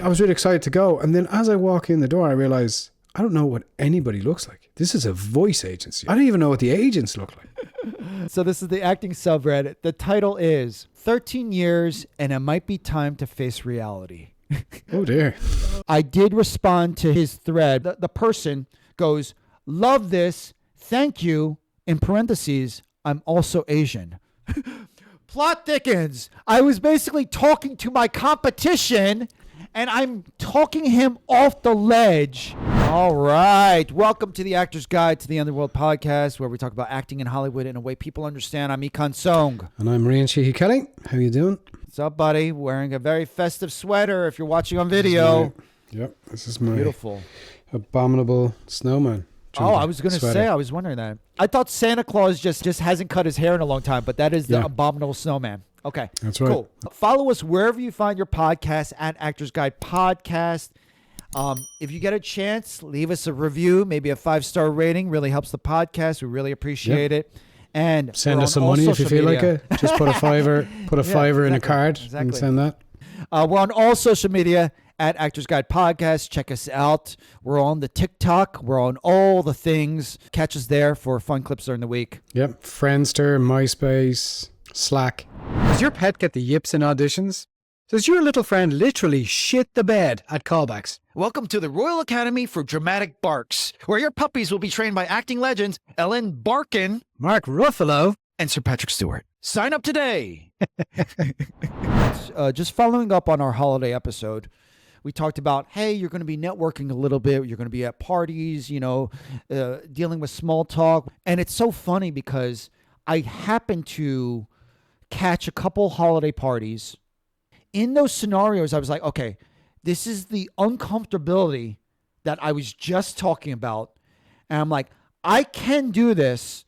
I was really excited to go. And then as I walk in the door, I realize I don't know what anybody looks like. This is a voice agency. I don't even know what the agents look like. So this is the acting subreddit. The title is 13 years and it might be time to face reality. Oh dear. I did respond to his thread. The person goes, love this. Thank you. In parentheses, I'm also Asian. Plot thickens. I was basically talking to my competition and I'm talking him off the ledge. All right. Welcome to the Actor's Guide to the Underworld podcast, where we talk about acting in Hollywood in a way people understand. I'm Ikan Song. And I'm Rían Kelly. How you doing? What's up, buddy? Wearing a very festive sweater if you're watching on video. Yep. This is my beautiful abominable snowman. Oh, I was going to say, I was wondering that. I thought Santa Claus just hasn't cut his hair in a long time, but that is the abominable snowman. Okay. That's right. Cool. Follow us wherever you find your podcast at Actors Guide Podcast. If you get a chance, leave us a review, maybe a 5-star rating. Really helps the podcast. We really appreciate it. And send us some money if you feel like it. Just put a fiver, in a card and send that. We're on all social media at Actors Guide Podcast. Check us out. We're on the TikTok. We're on all the things. Catch us there for fun clips during the week. Yep. Friendster, MySpace, Slack. Does your pet get the yips in auditions? Does your little friend literally shit the bed at callbacks? Welcome to the Royal Academy for Dramatic Barks, where your puppies will be trained by acting legends Ellen Barkin, Mark Ruffalo, and Sir Patrick Stewart. Sign up today. Just following up on our holiday episode, we talked about, hey, you're going to be networking a little bit. You're going to be at parties, dealing with small talk. And it's so funny because I happened to catch a couple holiday parties. In those scenarios, I was like, okay, this is the uncomfortability that I was just talking about. And I'm like, I can do this,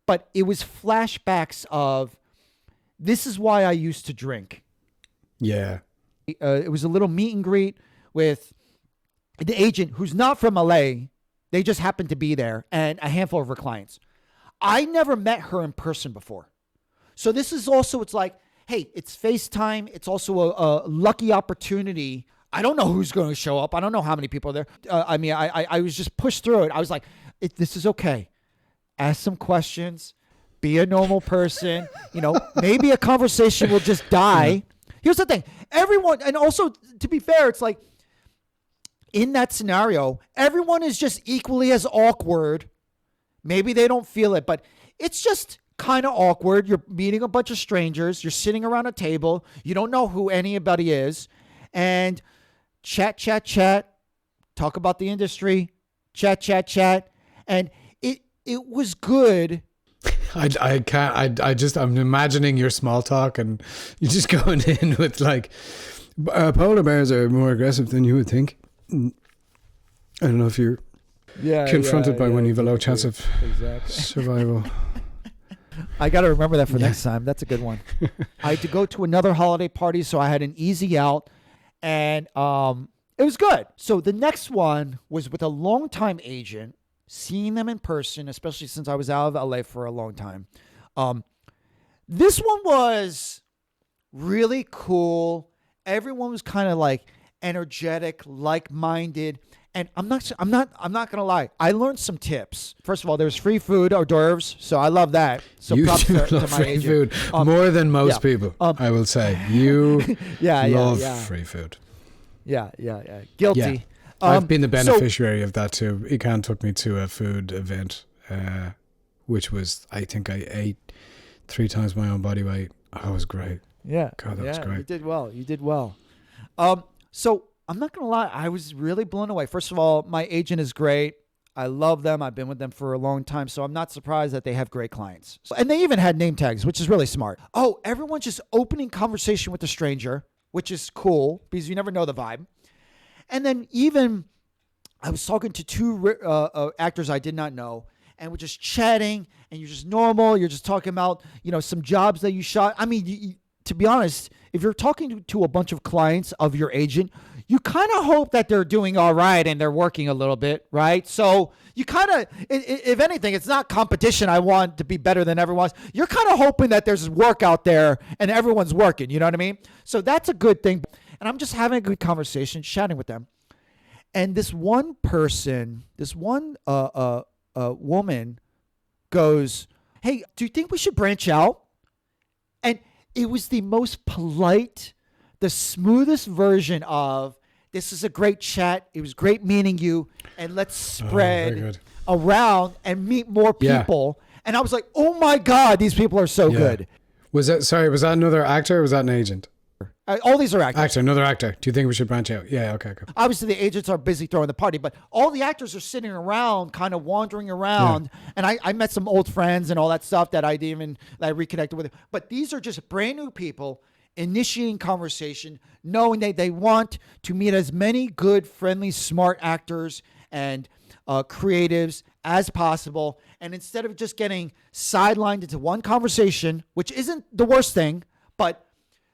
but it was flashbacks of, this is why I used to drink. Yeah. It was a little meet and greet with the agent who's not from LA. They just happened to be there, and a handful of her clients. I never met her in person before. So this is also, it's like, hey, it's FaceTime. It's also a lucky opportunity. I don't know who's going to show up. I don't know how many people are there. I was just pushed through it. I was like, this is okay. Ask some questions. Be a normal person. Maybe a conversation will just die. Here's the thing. Everyone, and also, to be fair, it's like, in that scenario, everyone is just equally as awkward. Maybe they don't feel it, but it's just kind of awkward. You're meeting a bunch of strangers. You're sitting around a table. You don't know who anybody is. And chat. Talk about the industry. Chat. And it was good. I'm imagining your small talk and you're just going in with like, polar bears are more aggressive than you would think. I don't know if you're confronted by when you have a low chance of survival. I got to remember that for next time. That's a good one. I had to go to another holiday party, so I had an easy out, and it was good. So the next one was with a longtime agent, seeing them in person, especially since I was out of LA for a long time. This one was really cool. Everyone was kind of like energetic, like-minded. And I'm not gonna lie. I learned some tips. First of all, there's free food, hors d'oeuvres, so I love that. So you props to my free agent. food more than most people. I will say you love free food. Yeah. Guilty. Yeah. I've been the beneficiary of that too. Ikan took me to a food event, which was, I think I ate 3 times my own body weight. Oh, it was great. Yeah. God, that was great. You did well. So I'm not going to lie. I was really blown away. First of all, my agent is great. I love them. I've been with them for a long time. So I'm not surprised that they have great clients. And they even had name tags, which is really smart. Oh, everyone's just opening conversation with a stranger, which is cool because you never know the vibe. And then even I was talking to 2 actors I did not know, and we're just chatting, and you're just normal. You're just talking about, some jobs that you shot. I mean, to be honest, if you're talking to a bunch of clients of your agent, you kind of hope that they're doing all right and they're working a little bit, right? So you kind of, if anything, it's not competition. I want to be better than everyone else. You're kind of hoping that there's work out there and everyone's working. You know what I mean? So that's a good thing. And I'm just having a good conversation, chatting with them. And this one person, this one woman goes, hey, do you think we should branch out? And it was the most polite, the smoothest version of, this is a great chat. It was great meeting you. And let's spread around and meet more people. Yeah. And I was like, oh my God, these people are so good. Was that another actor or was that an agent? All these are actors. Another actor. Do you think we should branch out? Yeah, okay, good. Obviously, the agents are busy throwing the party, but all the actors are sitting around, kind of wandering around. Yeah. And I met some old friends and all that stuff that I reconnected with. But these are just brand new people initiating conversation, knowing that they want to meet as many good, friendly, smart actors and creatives as possible. And instead of just getting sidelined into one conversation, which isn't the worst thing, but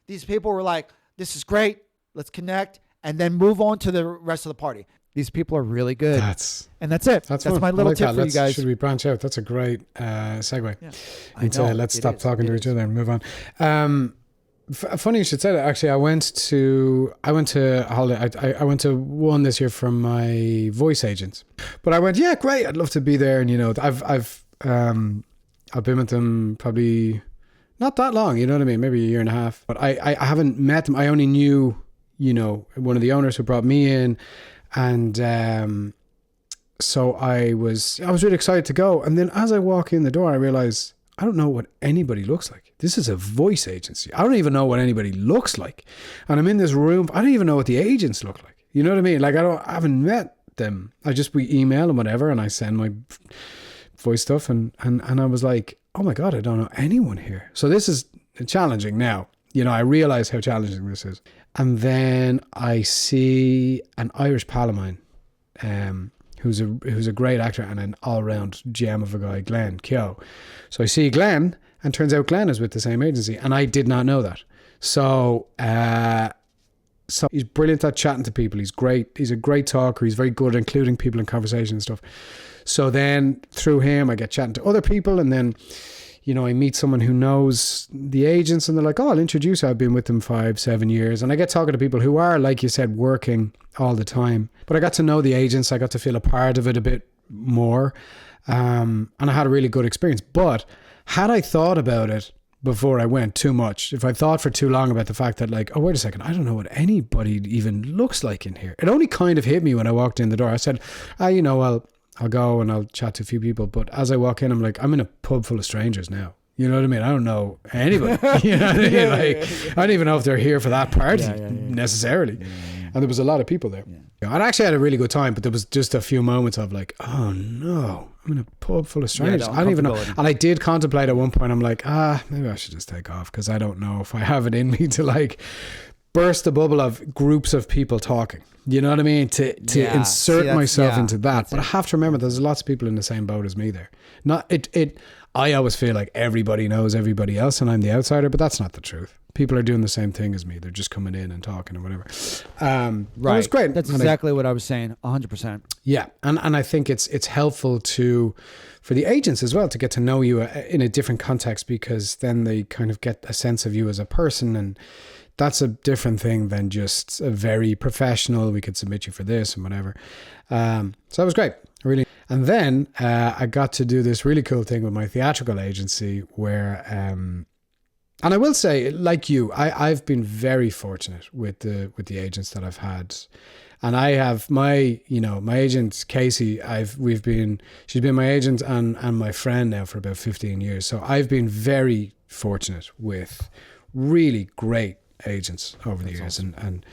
these people were like, this is great, let's connect, and then move on to the rest of the party. These people are really good. That's it. That's my little tip for you guys. Should we branch out? That's a great segue. Yeah. Let's stop talking to each other and move on. Funny you should say that. Actually, I went to holiday. I went to one this year from my voice agent, but I went, yeah, great. I'd love to be there. And I've been with them probably not that long. You know what I mean? Maybe a year and a half. But I haven't met them. I only knew one of the owners who brought me in, and so I was really excited to go. And then as I walk in the door, I realized I don't know what anybody looks like. This is a voice agency. I don't even know what anybody looks like. And I'm in this room. I don't even know what the agents look like. You know what I mean? Like I haven't met them. We email and whatever, and I send my voice stuff, and I was like, oh my God, I don't know anyone here. So this is challenging now. I realize how challenging this is. And then I see an Irish pal of mine, who's a great actor and an all-round gem of a guy, Glenn Keogh. So I see Glenn, and turns out Glenn is with the same agency, and I did not know that. So he's brilliant at chatting to people. He's great. He's a great talker. He's very good at including people in conversation and stuff. So then through him, I get chatting to other people, and then I meet someone who knows the agents, and they're like, oh, I'll introduce you. I've been with them 5-7 years. And I get talking to people who are, like you said, working all the time. But I got to know the agents. I got to feel a part of it a bit more. And I had a really good experience. But had I thought about it before I went too much, if I thought for too long about the fact that like, oh, wait a second, I don't know what anybody even looks like in here. It only kind of hit me when I walked in the door. I said, I'll go and I'll chat to a few people. But as I walk in, I'm like, I'm in a pub full of strangers now. You know what I mean? I don't know anybody. You know what I mean? I don't even know if they're here for that party necessarily. And there was a lot of people there. Yeah. I actually had a really good time, but there was just a few moments of like, oh no, I'm in a pub full of strangers. I don't even know. And I did contemplate at one point, I'm like, maybe I should just take off, because I don't know if I have it in me to like burst the bubble of groups of people talking. You know what I mean? To insert myself into that. But I have to remember there's lots of people in the same boat as me there. I always feel like everybody knows everybody else and I'm the outsider, but that's not the truth. People are doing the same thing as me. They're just coming in and talking and whatever. Right. It was great. That's exactly what I was saying. 100%. Yeah. And I think it's helpful for the agents as well to get to know you in a different context, because then they kind of get a sense of you as a person, and that's a different thing than just a very professional, we could submit you for this and whatever. So that was great. Really. And then I got to do this really cool thing with my theatrical agency where, and I will say, like you, I've been very fortunate with the agents that I've had. And I have my agent, Casey, she's been my agent and my friend now for about 15 years. So I've been very fortunate with really great agents over the years. Awesome. And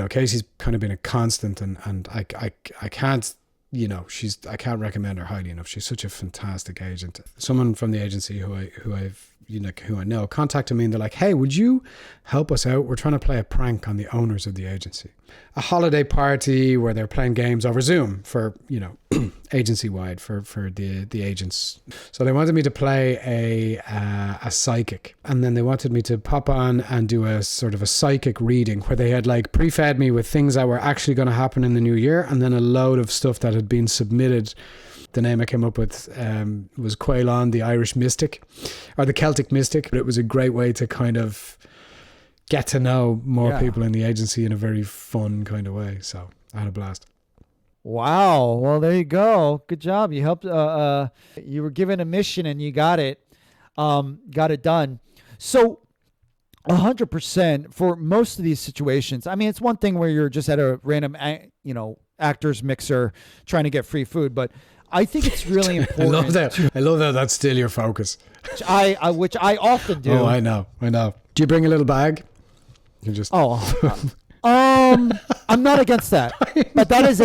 Casey's kind of been a constant, and I can't, I can't recommend her highly enough. She's such a fantastic agent. Someone from the agency who I know contacted me, and they're like, hey, would you help us out? We're trying to play a prank on the owners of the agency. A holiday party where they're playing games over Zoom for, agency wide for the agents. So they wanted me to play a psychic, and then they wanted me to pop on and do a sort of a psychic reading where they had like pre-fed me with things that were actually going to happen in the new year, and then a load of stuff that had been submitted. The name I came up with was Quailon, the Irish mystic, or the Celtic mystic. But it was a great way to kind of get to know more people in the agency in a very fun kind of way. So I had a blast. Wow. Well, there you go. Good job. You helped. You were given a mission and you got it. Got it done. So 100% for most of these situations. I mean, it's one thing where you're just at a random, actors mixer trying to get free food, but I think it's really important. I love that. That's still your focus. Which I often do. Oh, I know. Do you bring a little bag? You just. I'm not against that, but that is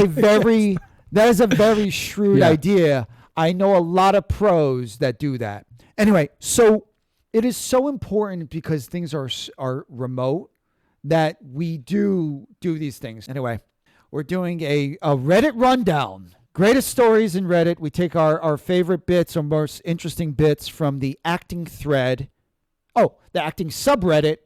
a very shrewd idea. I know a lot of pros that do that. Anyway, so it is so important because things are remote that we do these things. Anyway, we're doing a Reddit rundown. Greatest stories in Reddit. We take our favorite bits or most interesting bits from the acting thread. Oh, the acting subreddit.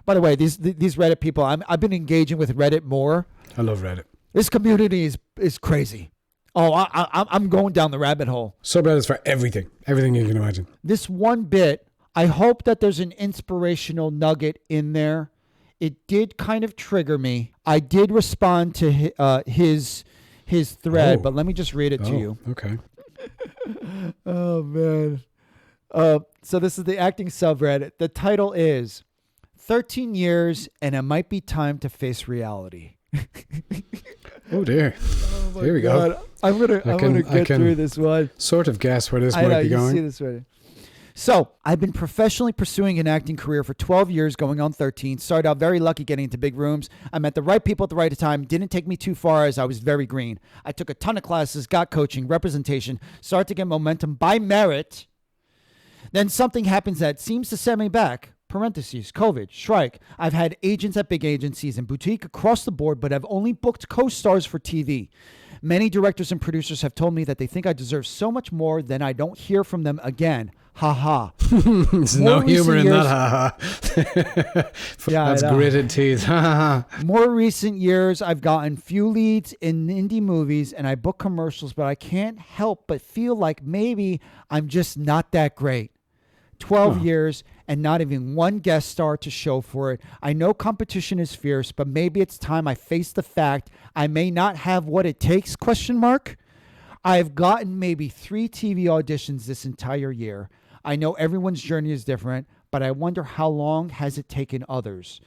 By the way, these Reddit people, I've been engaging with Reddit more. I love Reddit. This community is crazy. Oh, I'm going down the rabbit hole. Subreddit's for everything you can imagine. This one bit, I hope that there's an inspirational nugget in there. It did kind of trigger me. I did respond to his thread, but let me just read it to you. Okay. Oh man. So this is the acting subreddit. The title is 13 years and it might be time to face reality. Oh dear. Here we go. I'm gonna get through this one. Sort of guess where this might be going. See this right. So I've been professionally pursuing an acting career for 12 years, going on 13. Started out very lucky getting into big rooms. I met the right people at the right time. Didn't take me too far as I was very green. I took a ton of classes, got coaching, representation, started to get momentum by merit. Then something happens that seems to set me back. Parentheses, COVID, strike. I've had agents at big agencies and boutique across the board, but I've only booked co-stars for TV. Many directors and producers have told me that they think I deserve so much more than I don't hear from them again. Ha ha. There's no humor in that. Ha ha. That's gritted teeth. Ha ha. More recent years, I've gotten few leads in indie movies and I book commercials, but I can't help but feel like maybe I'm just not that great. 12 years and not even one guest star to show for it. I know competition is fierce, but maybe it's time I face the fact I may not have what it takes, ? I've gotten maybe 3 TV auditions this entire year. I know everyone's journey is different, but I wonder how long has it taken others?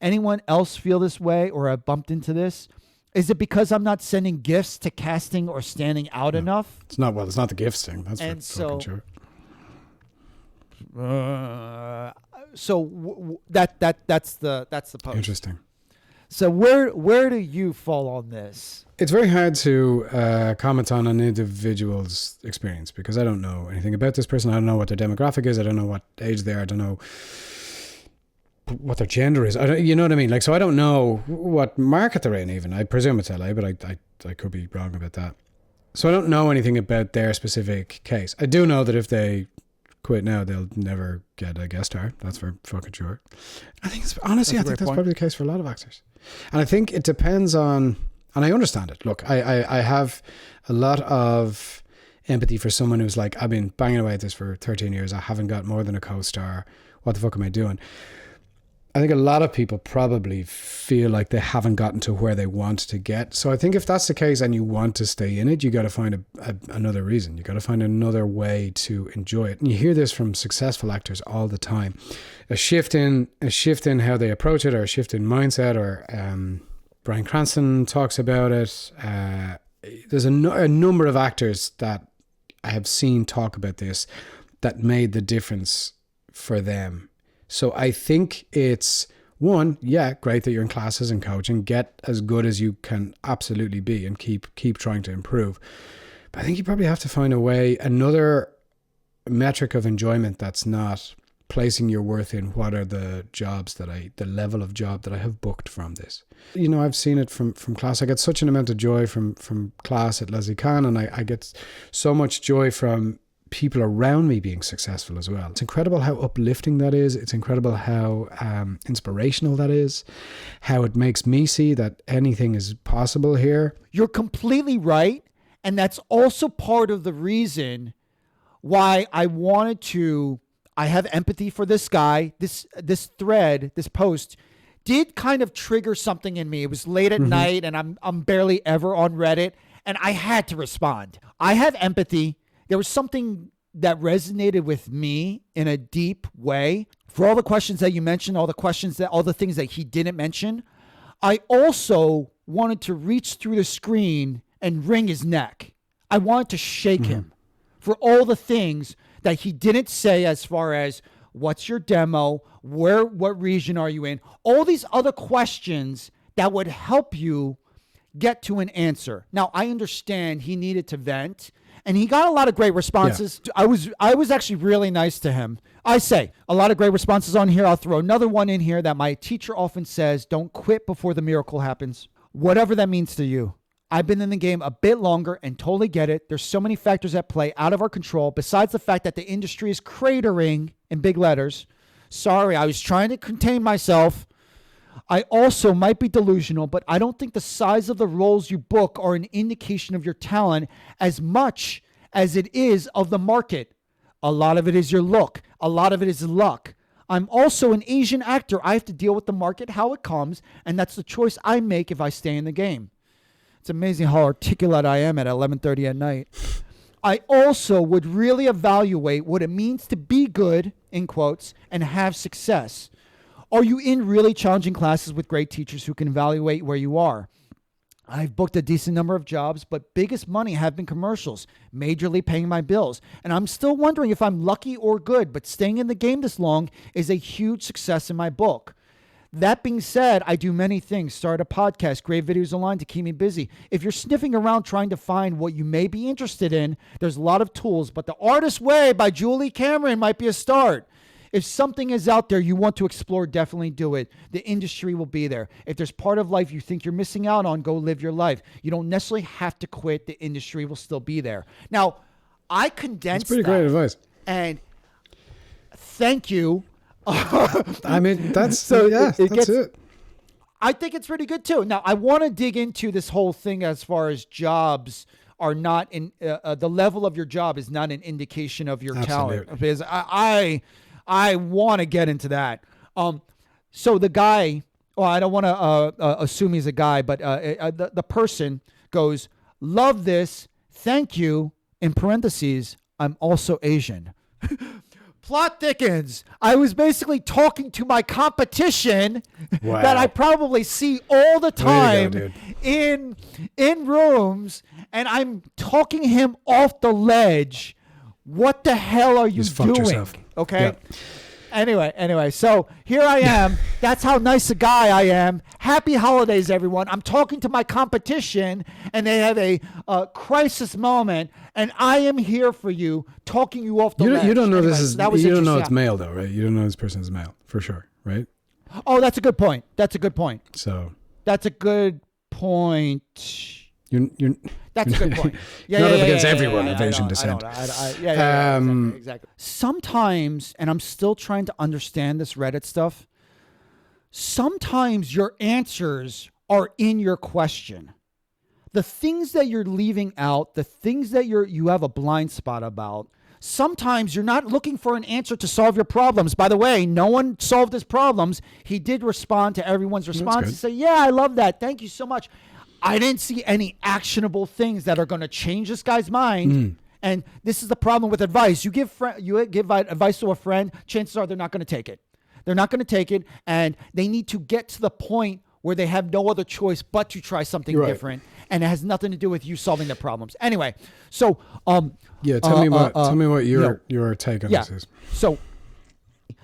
Anyone else feel this way or have bumped into this? Is it because I'm not sending gifts to casting or standing out enough? It's not the gifts thing. That's for fucking sure. That's the post. Interesting. So where do you fall on this? It's very hard to comment on an individual's experience because I don't know anything about this person. I don't know what their demographic is. I don't know what age they are. I don't know what their gender is. You know what I mean? Like, so I don't know what market they're in even. I presume it's LA, but I could be wrong about that. So I don't know anything about their specific case. I do know that if they quit now, they'll never get a guest star. That's for fucking sure. I think that's probably the case for a lot of actors. And I think it depends on, and I understand it. Look, I have a lot of empathy for someone who's like, I've been banging away at this for 13 years. I haven't got more than a co-star. What the fuck am I doing? I think a lot of people probably feel like they haven't gotten to where they want to get. So I think if that's the case and you want to stay in it, you got to find another reason. You got to find another way to enjoy it. And you hear this from successful actors all the time. A shift in how they approach it, or a shift in mindset, or Bryan Cranston talks about it. There's a number of actors that I have seen talk about this that made the difference for them. So I think it's, one, great that you're in classes and coaching. Get as good as you can absolutely be and keep trying to improve. But I think you probably have to find another metric of enjoyment that's not placing your worth in what are the level of job that I have booked from this. You know, I've seen it from class. I get such an amount of joy from class at Leslie Kahn, and I get so much joy from people around me being successful as well. It's incredible how uplifting that is. It's incredible how inspirational that is, how it makes me see that anything is possible here. You're completely right. And that's also part of the reason why I have empathy for this guy. This thread, this post, did kind of trigger something in me. It was late at night, and I'm barely ever on Reddit, and I had to respond. I have empathy. There was something that resonated with me in a deep way. For all the questions that you mentioned, all the things that he didn't mention, I also wanted to reach through the screen and wring his neck. I wanted to shake him for all the things that he didn't say, as far as what's your demo, what region are you in, all these other questions that would help you get to an answer. Now, I understand he needed to vent, and he got a lot of great responses. Yeah. I was actually really nice to him. I say a lot of great responses on here. I'll throw another one in here that my teacher often says: don't quit before the miracle happens. Whatever that means to you. I've been in the game a bit longer and totally get it. There's so many factors at play out of our control, besides the fact that the industry is cratering in big letters. Sorry, I was trying to contain myself. I also might be delusional, but I don't think the size of the roles you book are an indication of your talent as much as it is of the market. A lot of it is your look. A lot of it is luck. I'm also an Asian actor. I have to deal with the market, how it comes, and that's the choice I make if I stay in the game. It's amazing how articulate I am at 11:30 at night. I also would really evaluate what it means to be good, in quotes, and have success. Are you in really challenging classes with great teachers who can evaluate where you are? I've booked a decent number of jobs, but biggest money have been commercials, majorly paying my bills. And I'm still wondering if I'm lucky or good, but staying in the game this long is a huge success in my book. That being said, I do many things. Start a podcast, create videos online to keep me busy. If you're sniffing around trying to find what you may be interested in, there's a lot of tools, but The Artist's Way by Julie Cameron might be a start. If something is out there you want to explore, definitely do it. The industry will be there. If there's part of life you think you're missing out on, go live your life. You don't necessarily have to quit. The industry will still be there. Now, I condensed That's pretty great advice. And thank you. I mean, that's it. I think it's pretty good too. Now, I want to dig into this whole thing as far as jobs are not in the level of your job is not an indication of your talent. Because I want to get into that. So the guy, I don't want to assume he's a guy, but the person goes, love this. Thank you. In parentheses, I'm also Asian. Plot thickens. I was basically talking to my competition that I probably see all the time in rooms, and I'm talking him off the ledge. What the hell are you doing? Yourself. Okay. Yeah. Anyway, so here I am. That's how nice a guy I am. Happy holidays, everyone. I'm talking to my competition, and they have a crisis moment, and I am here for you, talking you off the ledge. You don't know anyway, this is. You don't know it's male, though, right? You don't know this person's male for sure, right? Oh, that's a good point. So that's a good point. You're That's a good point. Not up against everyone of Asian descent. Exactly. Sometimes, and I'm still trying to understand this Reddit stuff, sometimes your answers are in your question. The things that you're leaving out, the things that you have a blind spot about, sometimes you're not looking for an answer to solve your problems. By the way, no one solved his problems. He did respond to everyone's response and say, yeah, I love that. Thank you so much. I didn't see any actionable things that are going to change this guy's mind. And this is the problem with advice. You give advice to a friend, chances are they're not going to take it. They're not going to take it, and they need to get to the point where they have no other choice but to try something different, and it has nothing to do with you solving their problems. Anyway, so tell me what your take on this is. So,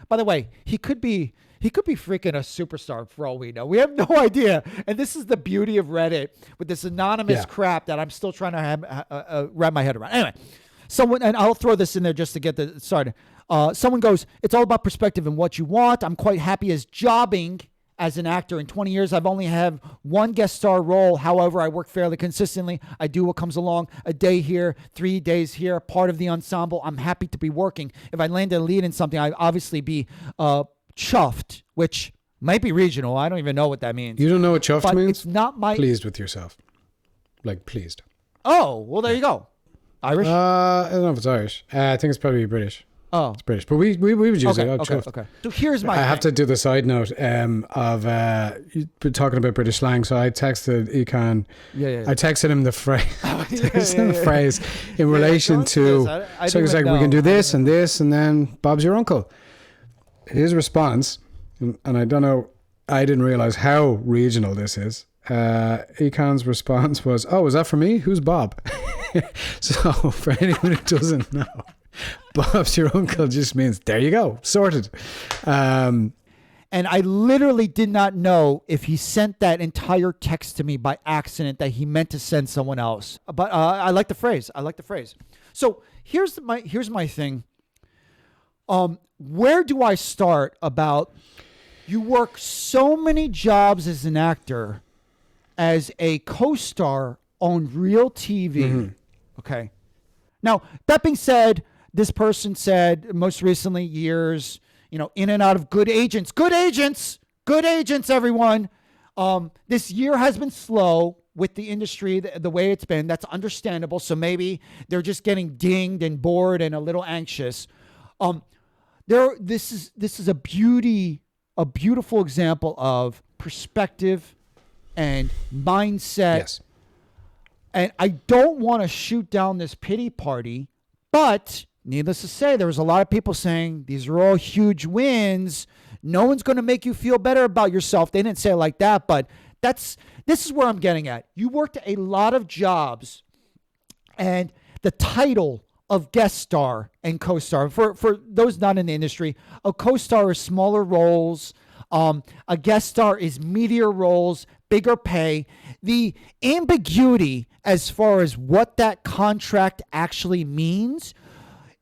by the way, he could be freaking a superstar for all we know. We have no idea. And this is the beauty of Reddit with this anonymous crap that I'm still trying to wrap my head around. Anyway, and I'll throw this in there just to get the started. Someone goes, it's all about perspective and what you want. I'm quite happy as jobbing as an actor. In 20 years, I've only had one guest star role. However, I work fairly consistently. I do what comes along, a day here, 3 days here, part of the ensemble. I'm happy to be working. If I landed a lead in something, I'd obviously be chuffed, which might be regional. I don't even know what that means. You don't know what chuffed means? It's not my... Pleased with yourself. Like, pleased. Oh, well, there you go. Irish? I don't know if it's Irish. I think it's probably British. Oh, It's British, but we would use it. Okay. So here's my. I have to do the side note of you were talking about British slang. So I texted Econ. Yeah. I texted him the phrase. Phrase in relation to. So he was like, "We can do this and this, and then Bob's your uncle." His response, and I don't know, I didn't realize how regional this is. Econ's response was, "Oh, is that for me? Who's Bob?" So for anyone who doesn't know, Bob's your uncle just means there you go, sorted. And I literally did not know if he sent that entire text to me by accident that he meant to send someone else. But I like the phrase. So here's my thing. Where do I start about you work so many jobs as an actor, as a co-star on real TV? Mm-hmm. Okay. Now, that being said, this person said most recently years, in and out of good agents, everyone. This year has been slow with the industry, the way it's been. That's understandable. So maybe they're just getting dinged and bored and a little anxious. This is a beautiful example of perspective and mindset. Yes. And I don't want to shoot down this pity party, but needless to say, there was a lot of people saying these are all huge wins. No one's going to make you feel better about yourself. They didn't say it like that, but this is where I'm getting at. You worked a lot of jobs, and the title of guest star and co-star, for those not in the industry, a co-star is smaller roles. A guest star is meatier roles, bigger pay. The ambiguity as far as what that contract actually means,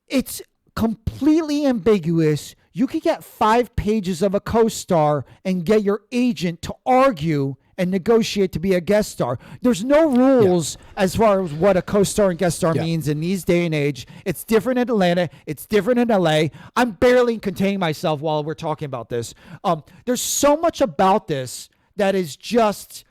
it's completely ambiguous. You could get 5 pages of a co-star and get your agent to argue and negotiate to be a guest star. There's no rules as far as what a co-star and guest star means in these day and age. It's different in Atlanta. It's different in LA. I'm barely containing myself while we're talking about this. There's so much about this that is just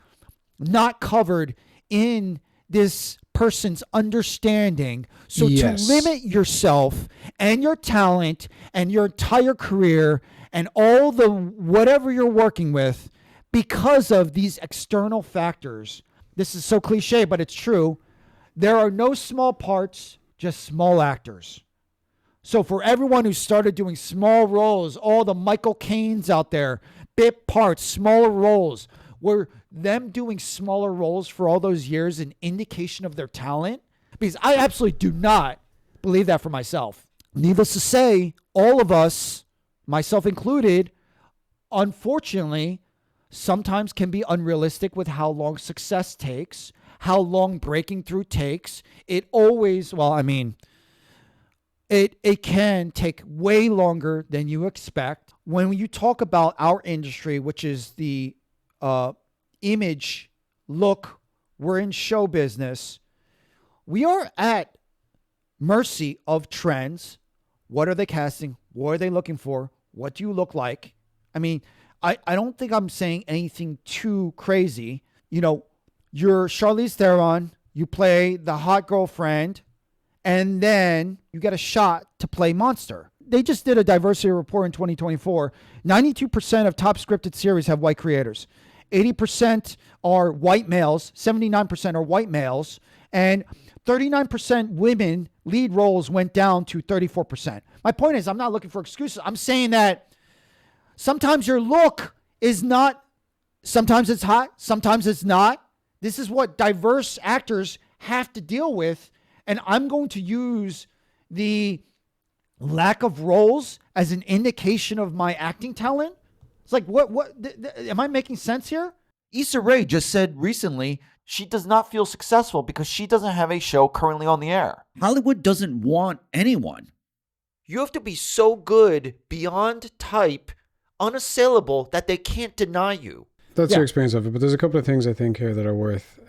not covered in this person's understanding. So to limit yourself and your talent and your entire career and all the whatever you're working with because of these external factors, this is so cliche, but it's true. There are no small parts, just small actors. So for everyone who started doing small roles, all the Michael Caines out there, bit parts, smaller roles, were them doing smaller roles for all those years an indication of their talent? Because I absolutely do not believe that for myself. Needless to say, all of us, myself included, unfortunately, sometimes can be unrealistic with how long success takes, how long breaking through takes. It always, it can take way longer than you expect. When you talk about our industry, which is the image, look, we're in show business, we are at mercy of trends. What are they casting? What are they looking for? What do you look like? I don't think I'm saying anything too crazy. You're Charlize Theron, you play the hot girlfriend, and then you get a shot to play Monster. They just did a diversity report in 2024. 92% of top scripted series have white creators. 80% are white males, 79% are white males, and 39% women lead roles went down to 34%. My point is, I'm not looking for excuses. I'm saying that sometimes your look is not, sometimes it's hot, sometimes it's not. This is what diverse actors have to deal with. And I'm going to use the lack of roles as an indication of my acting talent. It's like, am I making sense here? Issa Rae just said recently she does not feel successful because she doesn't have a show currently on the air. Hollywood doesn't want anyone. You have to be so good, beyond type, unassailable, that they can't deny you. That's your experience of it, but there's a couple of things I think here that are worth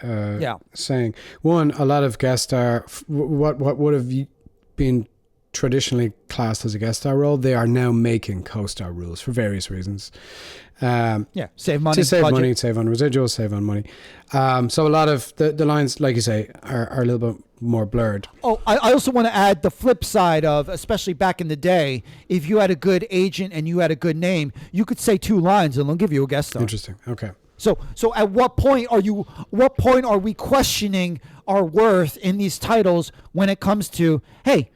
saying. One, a lot of guest star, what would have been traditionally classed as a guest star role, they are now making co-star rules for various reasons. Save money. To save budget. money, save on residuals, save on money. So a lot of the lines, like you say, are a little bit more blurred. Oh, I also want to add the flip side of, especially back in the day, if you had a good agent and you had a good name, you could say 2 lines and they'll give you a guest star. Interesting. Okay. So at what point are we questioning our worth in these titles when it comes to, hey,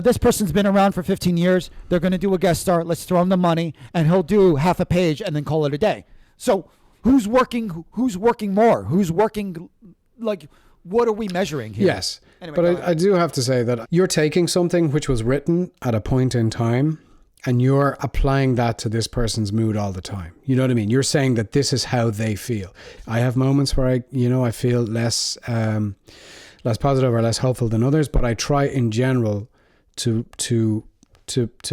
this person's been around for 15 years. They're going to do a guest star. Let's throw him the money, and he'll do half a page and then call it a day. So who's working more? Who's working, like, what are we measuring here? Yes. Anyway, but I do have to say that you're taking something which was written at a point in time and you're applying that to this person's mood all the time. You know what I mean? You're saying that this is how they feel. I have moments where I feel less positive or less hopeful than others, but I try in general to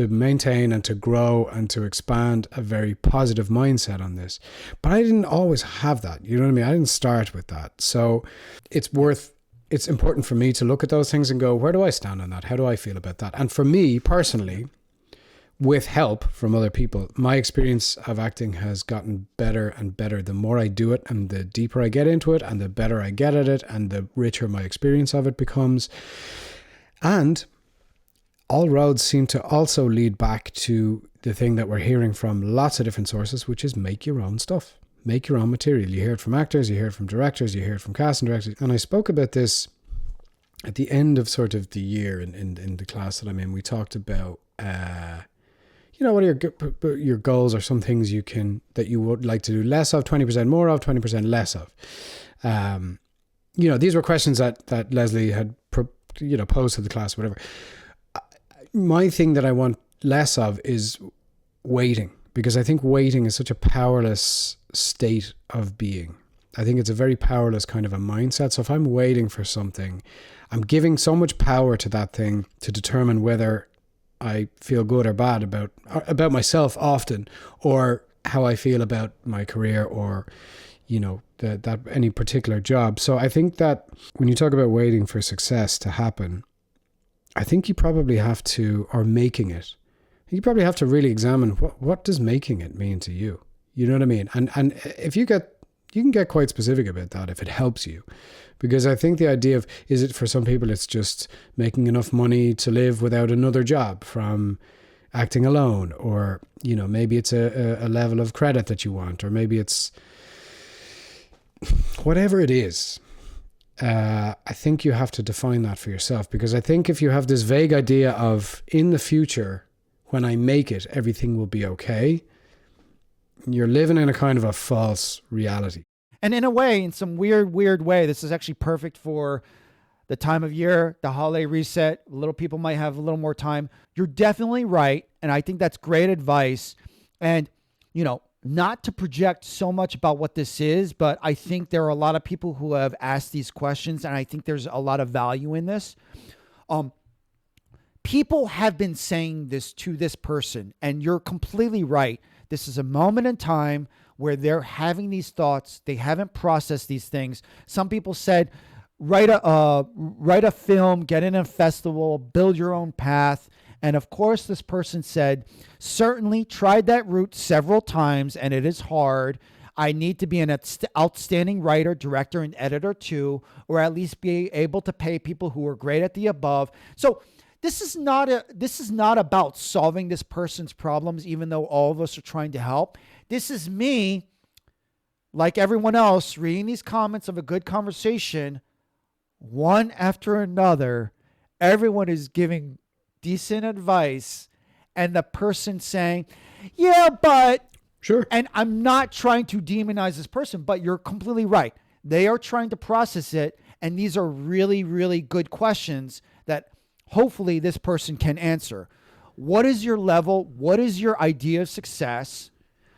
maintain and to grow and to expand a very positive mindset on this. But I didn't always have that. You know what I mean? I didn't start with that. So it's important for me to look at those things and go, where do I stand on that? How do I feel about that? And for me personally, with help from other people, my experience of acting has gotten better and better. The more I do it and the deeper I get into it and the better I get at it and the richer my experience of it becomes. And all roads seem to also lead back to the thing that we're hearing from lots of different sources, which is make your own stuff. Make your own material. You hear it from actors, you hear it from directors, you hear it from casting directors. And I spoke about this at the end of sort of the year in the class that I'm in. We talked about what are your goals or some things that you would like to do less of, 20% more of, 20% less of. These were questions that Leslie had posed to the class, whatever. My thing that I want less of is waiting, because I think waiting is such a powerless state of being. I think it's a very powerless kind of a mindset. So if I'm waiting for something, I'm giving so much power to that thing to determine whether I feel good or bad about myself often, or how I feel about my career, or that any particular job. So I think that when you talk about waiting for success to happen, I think you probably have to, or making it, you probably have to really examine what does making it mean to you. You know what I mean? And if you can get quite specific about that if it helps you. Because I think the idea of, is it for some people, it's just making enough money to live without another job from acting alone, or, maybe it's a level of credit that you want, or maybe it's whatever it is. I think you have to define that for yourself, because I think if you have this vague idea of, in the future, when I make it, everything will be okay, you're living in a kind of a false reality. And in a way, in some weird way, this is actually perfect for the time of year, the holiday reset. Little people might have a little more time. You're definitely right. And I think that's great advice. And, not to project so much about what this is, but I think there are a lot of people who have asked these questions, and I think there's a lot of value in this. People have been saying this to this person, and you're completely right. This is a moment in time where they're having these thoughts. They haven't processed these things. Some people said, write a film, get in a festival, build your own path. And of course, this person said, certainly tried that route several times, and it is hard. I need to be an outstanding writer, director, and editor too, or at least be able to pay people who are great at the above. So this is not about solving this person's problems, even though all of us are trying to help. This is me, like everyone else, reading these comments of a good conversation, one after another. Everyone is giving decent advice, and the person saying, yeah, but sure. And I'm not trying to demonize this person, but you're completely right. They are trying to process it, and these are really, really good questions that hopefully this person can answer. What is your level? What is your idea of success?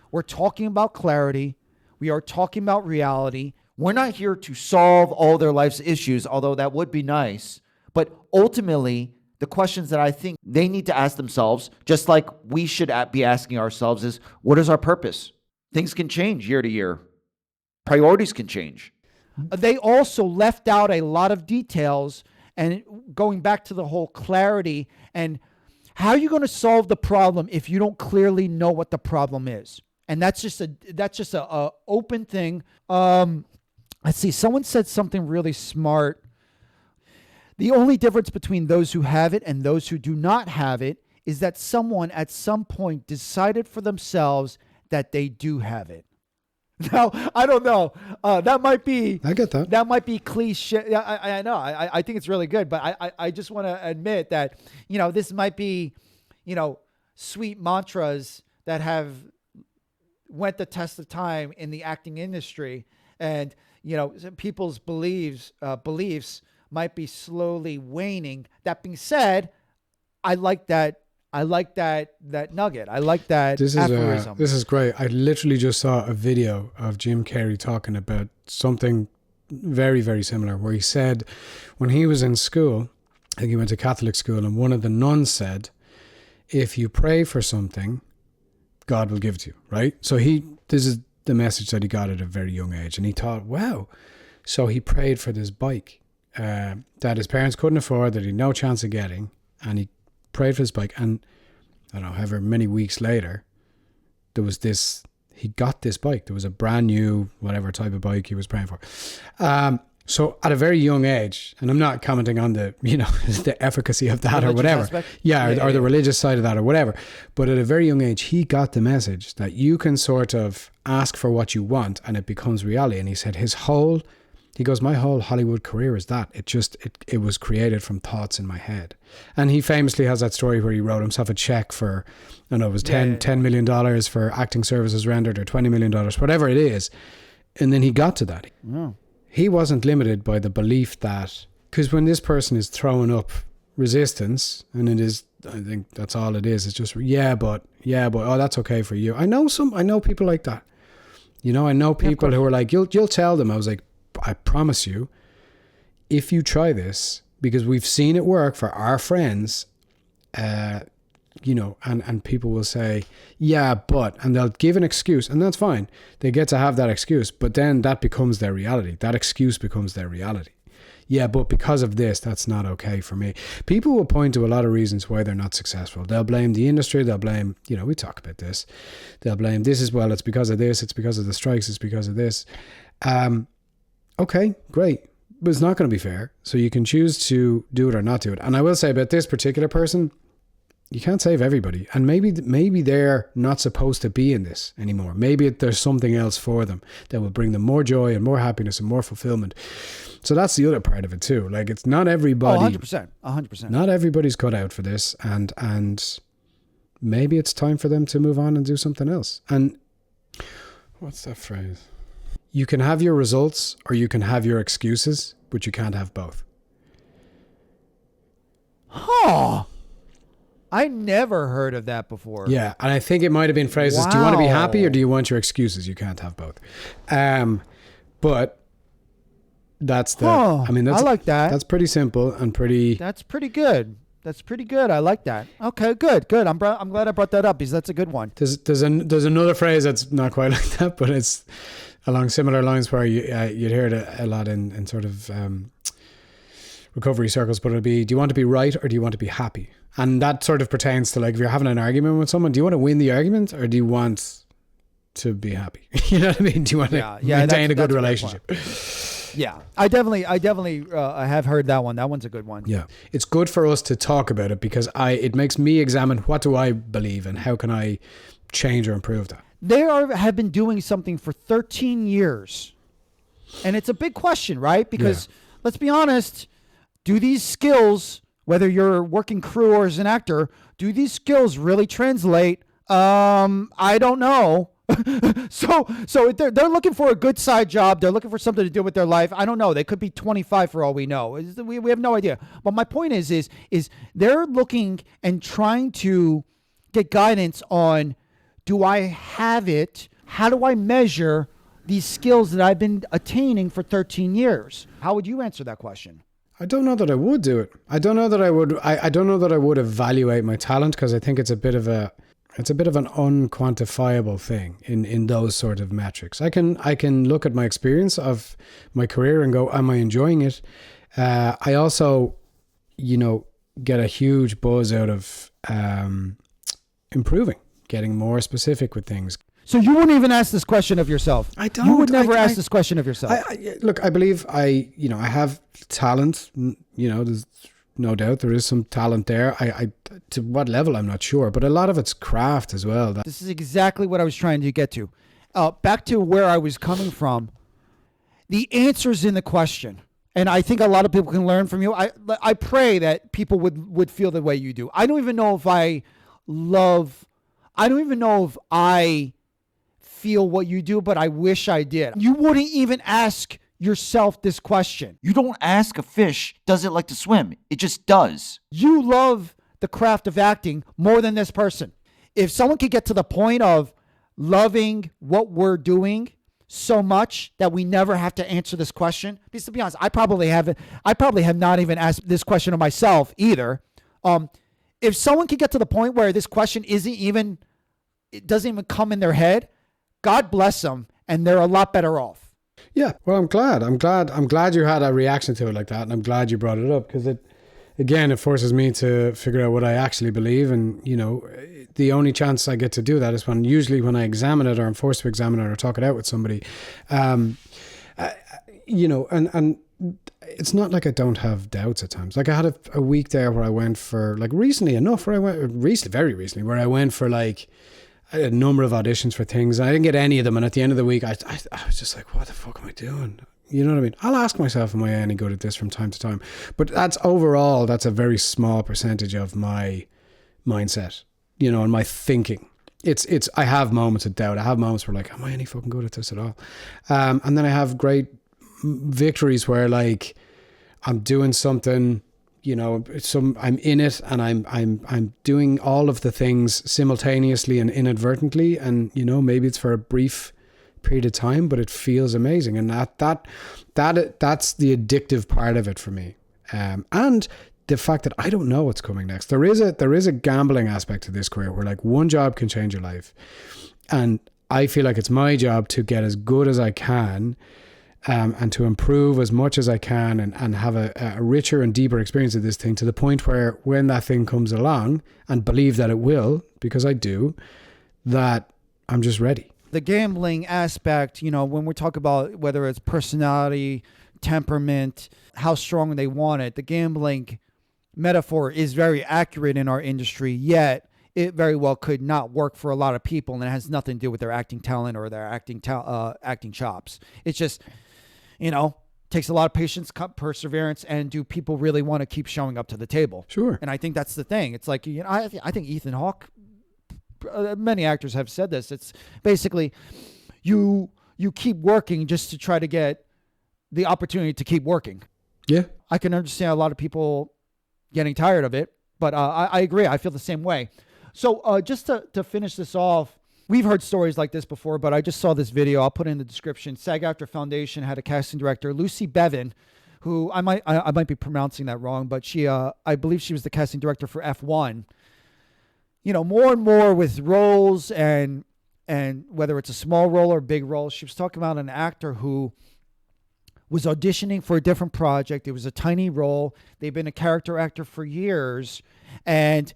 We're talking about clarity. We are talking about reality. We're not here to solve all their life's issues, although that would be nice. But ultimately, the questions that I think they need to ask themselves, just like we should be asking ourselves, is what is our purpose? Things can change year to year. Priorities can change. They also left out a lot of details, and going back to the whole clarity, and how are you going to solve the problem if you don't clearly know what the problem is? And that's just a open thing. Let's see. Someone said something really smart. The only difference between those who have it and those who do not have it is that someone at some point decided for themselves that they do have it. Now, I don't know. That might be. I get that. That might be cliche. I know. I think it's really good, but I just want to admit that, this might be, sweet mantras that have went the test of time in the acting industry, and people's beliefs might be slowly waning. That being said, I like that nugget. I like that aphorism. This is great. I literally just saw a video of Jim Carrey talking about something very, very similar, where he said when he was in school, I think he went to Catholic school, and one of the nuns said, if you pray for something, God will give it to you, right? So this is the message that he got at a very young age, and he thought, wow. So he prayed for this bike that his parents couldn't afford, that he had no chance of getting, and he prayed for his bike, and I don't know, however many weeks later, he got this bike. There was a brand new, whatever type of bike he was praying for. So at a very young age, and I'm not commenting on the, the efficacy of that religious or whatever. Aspect? Yeah, or the religious side of that or whatever. But at a very young age, he got the message that you can sort of ask for what you want and it becomes reality. And he said my whole Hollywood career is that. It was created from thoughts in my head. And he famously has that story where he wrote himself a check for, I don't know, it was $10 million for acting services rendered, or $20 million, whatever it is. And then he got to that. Oh. He wasn't limited by the belief that, because when this person is throwing up resistance, and it is, I think that's all it is. It's just, but, oh, that's okay for you. I know people like that. I know people who are like, you'll tell them. I was like, I promise you, if you try this, because we've seen it work for our friends, and people will say, and they'll give an excuse, and that's fine. They get to have that excuse, but then that becomes their reality. That excuse becomes their reality. Yeah, but because of this, that's not okay for me. People will point to a lot of reasons why they're not successful. They'll blame the industry. They'll blame, we talk about this. They'll blame this as well. It's because of this. It's because of the strikes. It's because of this. Okay, great. But it's not going to be fair. So you can choose to do it or not do it. And I will say about this particular person, you can't save everybody. And maybe they're not supposed to be in this anymore. Maybe there's something else for them that will bring them more joy and more happiness and more fulfillment. So that's the other part of it too. Like, it's not everybody. 100%. Not everybody's cut out for this. And maybe it's time for them to move on and do something else. And what's that phrase? You can have your results or you can have your excuses, but you can't have both. Huh. I never heard of that before. Yeah, and I think it might have been phrased as, do you want to be happy or do you want your excuses? You can't have both. But that's the, I like that. That's pretty simple and pretty. That's pretty good. I like that. Okay, good. I'm glad I brought that up because that's a good one. There's another phrase that's not quite like that, but it's along similar lines where you'd hear it a lot in sort of recovery circles, but it'll be, do you want to be right or do you want to be happy? And that sort of pertains to, like, if you're having an argument with someone, do you want to win the argument or do you want to be happy? You know what I mean? Do you want to maintain a good relationship? Yeah, I definitely have heard that one. That one's a good one. Yeah, it's good for us to talk about it because it makes me examine what do I believe and how can I change or improve that. They have been doing something for 13 years, and it's a big question, right? Because let's be honest, do these skills, whether you're a working crew or as an actor, do these skills really translate? I don't know. So they're looking for a good side job. They're looking for something to do with their life. I don't know. They could be 25 for all we know. We have no idea. But my point is they're looking and trying to get guidance on, do I have it? How do I measure these skills that I've been attaining for 13 years? How would you answer that question? I don't know that I would do it. I don't know that I would. I don't know that I would evaluate my talent because I think it's a bit of an unquantifiable thing in those sort of metrics. I can look at my experience of my career and go, am I enjoying it? I also, get a huge buzz out of improving, getting more specific with things. So you wouldn't even ask this question of yourself. I don't. You would never ask this question of yourself. Look, I believe I have talent. There's no doubt there is some talent there. I to what level I'm not sure, but a lot of it's craft as well. This is exactly what I was trying to get to. Back to where I was coming from. The answer's in the question. And I think a lot of people can learn from you. I pray that people would feel the way you do. I don't even know if I feel what you do, but I wish I did. You wouldn't even ask yourself this question. You don't ask a fish, does it like to swim? It just does. You love the craft of acting more than this person. If someone could get to the point of loving what we're doing so much that we never have to answer this question, because to be honest, I probably have not even asked this question of myself either. If someone could get to the point where this question it doesn't even come in their head, God bless them, and they're a lot better off. Yeah, well, I'm glad you had a reaction to it like that, and I'm glad you brought it up, because it forces me to figure out what I actually believe, and the only chance I get to do that is usually when I examine it, or I'm forced to examine it, or talk it out with somebody, and it's not like I don't have doubts at times. Like I had a week there where I went for very recently, where I went for like a number of auditions for things, and I didn't get any of them. And at the end of the week, I was just like, what the fuck am I doing? You know what I mean? I'll ask myself, am I any good at this from time to time? But that's a very small percentage of my mindset, and my thinking. I have moments of doubt. I have moments where like, am I any fucking good at this at all? And then I have great victories where like I'm doing something, I'm in it, and I'm doing all of the things simultaneously and inadvertently, and maybe it's for a brief period of time, but it feels amazing, and that's the addictive part of it for me, and the fact that I don't know what's coming next. There is a gambling aspect to this career where like one job can change your life, and I feel like it's my job to get as good as I can. And to improve as much as I can, and have a richer and deeper experience of this thing, to the point where when that thing comes along, and believe that it will, because I do, that I'm just ready. The gambling aspect, when we talk about whether it's personality, temperament, how strong they want it, the gambling metaphor is very accurate in our industry, yet it very well could not work for a lot of people, and it has nothing to do with their acting talent or their acting chops. It's just... takes a lot of patience, perseverance, and do people really want to keep showing up to the table? Sure. And I think that's the thing. It's like, I think Ethan Hawke, many actors have said this. It's basically you keep working just to try to get the opportunity to keep working. Yeah. I can understand a lot of people getting tired of it, but I agree. I feel the same way. So just to finish this off, we've heard stories like this before, but I just saw this video. I'll put it in the description. SAG-AFTRA Foundation had a casting director, Lucy Bevans, who I might be pronouncing that wrong, but I believe she was the casting director for F1. More and more with roles and whether it's a small role or a big role, she was talking about an actor who was auditioning for a different project. It was a tiny role. They've been a character actor for years, and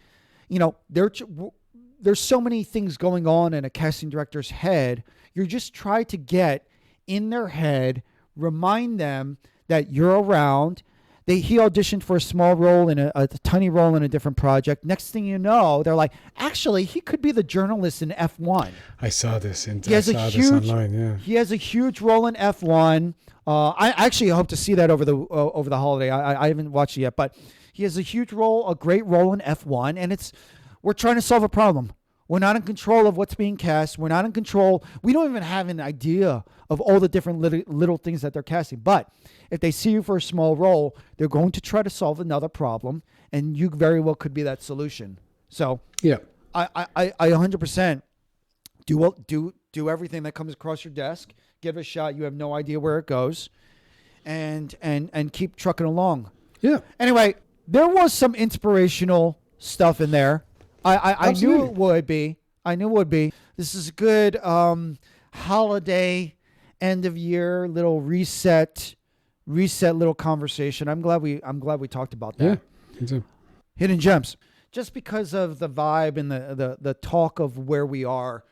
there's so many things going on in a casting director's head. You just try to get in their head, remind them that you're around. He auditioned for a small role in a tiny role in a different project. Next thing you know, they're like, actually, he could be the journalist in F1. I saw this online. Yeah, he has a huge role in F1. I actually hope to see that over the holiday. I haven't watched it yet, but he has a great role in F1, and we're trying to solve a problem. We're not in control of what's being cast. We're not in control. We don't even have an idea of all the different little things that they're casting. But if they see you for a small role, they're going to try to solve another problem, and you very well could be that solution. So yeah, I 100% do everything that comes across your desk. Give it a shot. You have no idea where it goes, and keep trucking along. Yeah. Anyway, there was some inspirational stuff in there. I knew it would be. This is a good holiday, end of year little reset little conversation. I'm glad we talked about that. Yeah. Hidden gems. Just because of the vibe and the talk of where we are.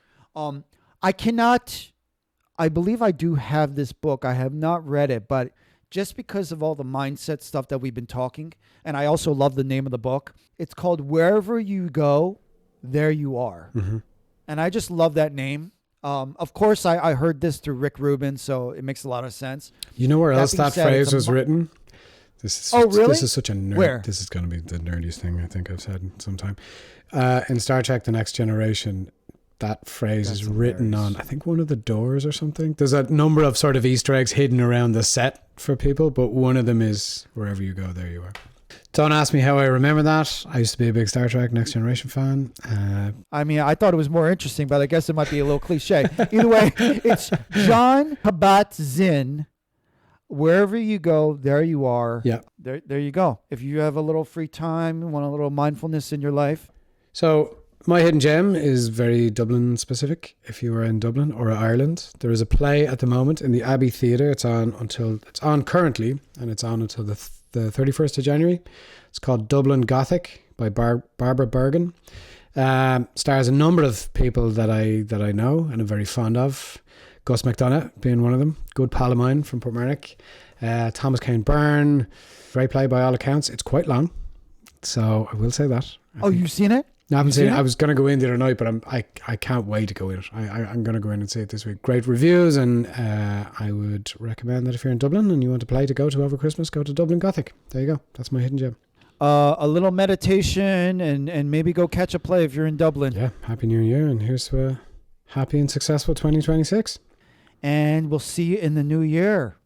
I believe I do have this book. I have not read it, but just because of all the mindset stuff that we've been talking, and I also love the name of the book. It's called Wherever You Go, There You Are. Mm-hmm. And I just love that name. Of course, I heard this through Rick Rubin, so it makes a lot of sense. You know where else being that said, phrase was written? This is, Oh, really? This is such a nerd. Where? This is going to be the nerdiest thing I think I've said sometime. In Star Trek The Next Generation, that phrase is written on, I think, one of the doors or something. There's a number of sort of Easter eggs hidden around the set for people, but one of them is wherever you go, there you are. Don't ask me how I remember that. I used to be a big Star Trek Next Generation fan. I mean, I thought it was more interesting, but I guess it might be a little cliche. Either way, it's John Kabat-Zinn. Wherever you go, there you are. Yeah. There you go. If you have a little free time, want a little mindfulness in your life. So my hidden gem is very Dublin specific. If you are in Dublin or Ireland, there is a play at the moment in the Abbey Theatre. It's on currently, and it's on until the 31st of January. It's called Dublin Gothic by Barbara Bergen. Stars a number of people that I know and I'm very fond of. Gus McDonough being one of them. Good pal of mine from Portmarnock. Thomas Cain Byrne. Great play by all accounts. It's quite long, so I will say that. You've seen it? No, I haven't seen it. I was going to go in the other night, but I can't wait to go in it. I'm going to go in and see it this week. Great reviews, and I would recommend that if you're in Dublin and you want to play to go to over Christmas, go to Dublin Gothic. There you go. That's my hidden gem. A little meditation and maybe go catch a play if you're in Dublin. Yeah, Happy New Year, and here's to a happy and successful 2026. And we'll see you in the new year.